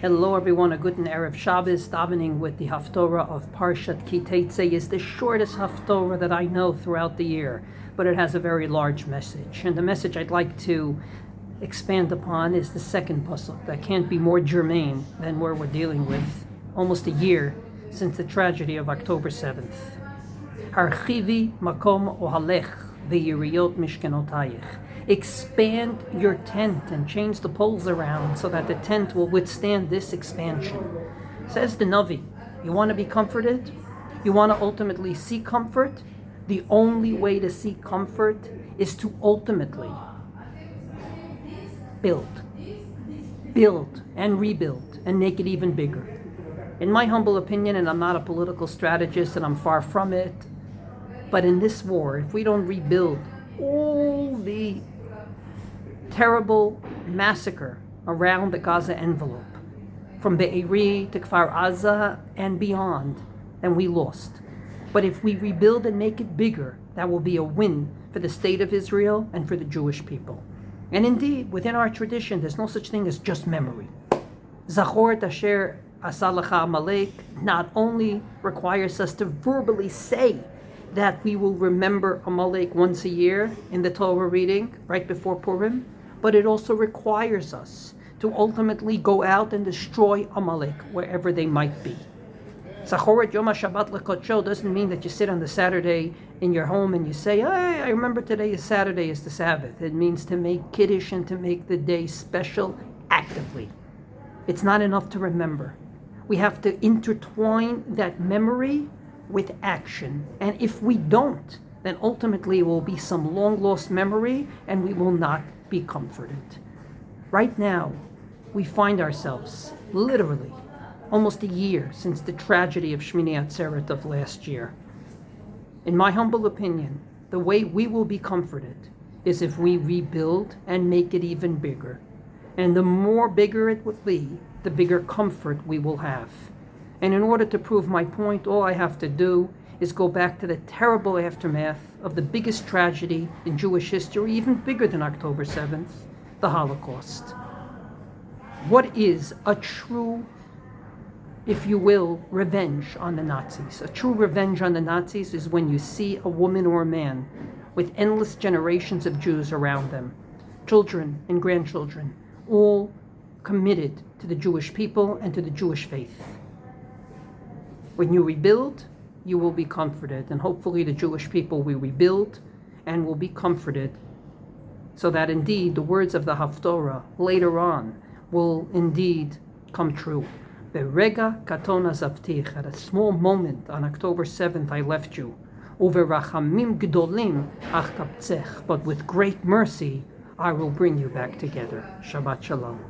Hello everyone, a guten Erev Shabbos. Davening with the Haftorah of Parshat Tetze is the shortest Haftorah that I know throughout the year, but it has a very large message. And the message I'd like to expand upon is the second pasuk that can't be more germane than where we're dealing with almost a year since the tragedy of October 7th. Harchivi makom ohalech ve'yiriyot mishkenotayich. Expand your tent and change the poles around so that the tent will withstand this expansion. Says the Navi, you want to be comforted? You want to ultimately see comfort? The only way to see comfort is to ultimately build and rebuild and make it even bigger. In my humble opinion, and I'm not a political strategist and I'm far from it, but in this war, if we don't rebuild all the terrible massacre around the Gaza envelope, from Be'eri to Kfar Aza and beyond, then we lost. But if we rebuild and make it bigger, that will be a win for the state of Israel and for the Jewish people. And indeed, within our tradition, there's no such thing as just memory. Zachor et asher asa lecha Amalek not only requires us to verbally say that we will remember Amalek once a year in the Torah reading right before Purim, but it also requires us to ultimately go out and destroy Amalek wherever they might be. Zachoret Yom HaShabbat Lekodsho doesn't mean that you sit on the Saturday in your home and you say, hey, I remember today is Saturday, is the Sabbath. It means to make Kiddush and to make the day special actively. It's not enough to remember. We have to intertwine that memory with action. And if we don't, then ultimately it will be some long lost memory and we will not be comforted. Right now, we find ourselves literally almost a year since the tragedy of Shmini Atzeret of last year. In my humble opinion, the way we will be comforted is if we rebuild and make it even bigger. And the more bigger it will be, the bigger comfort we will have. And in order to prove my point, all I have to do is go back to the terrible aftermath of the biggest tragedy in Jewish history, even bigger than October 7th, the Holocaust. What is a true, if you will, revenge on the Nazis? A true revenge on the Nazis is when you see a woman or a man with endless generations of Jews around them, children and grandchildren, all committed to the Jewish people and to the Jewish faith. When you rebuild, you will be comforted, and hopefully the Jewish people will rebuild and will be comforted, so that indeed the words of the Haftorah later on will indeed come true. Berega katona zavtich, at a small moment on October 7th I left you. Uverachamim gdolim ach kaptzech, but with great mercy I will bring you back together. Shabbat shalom.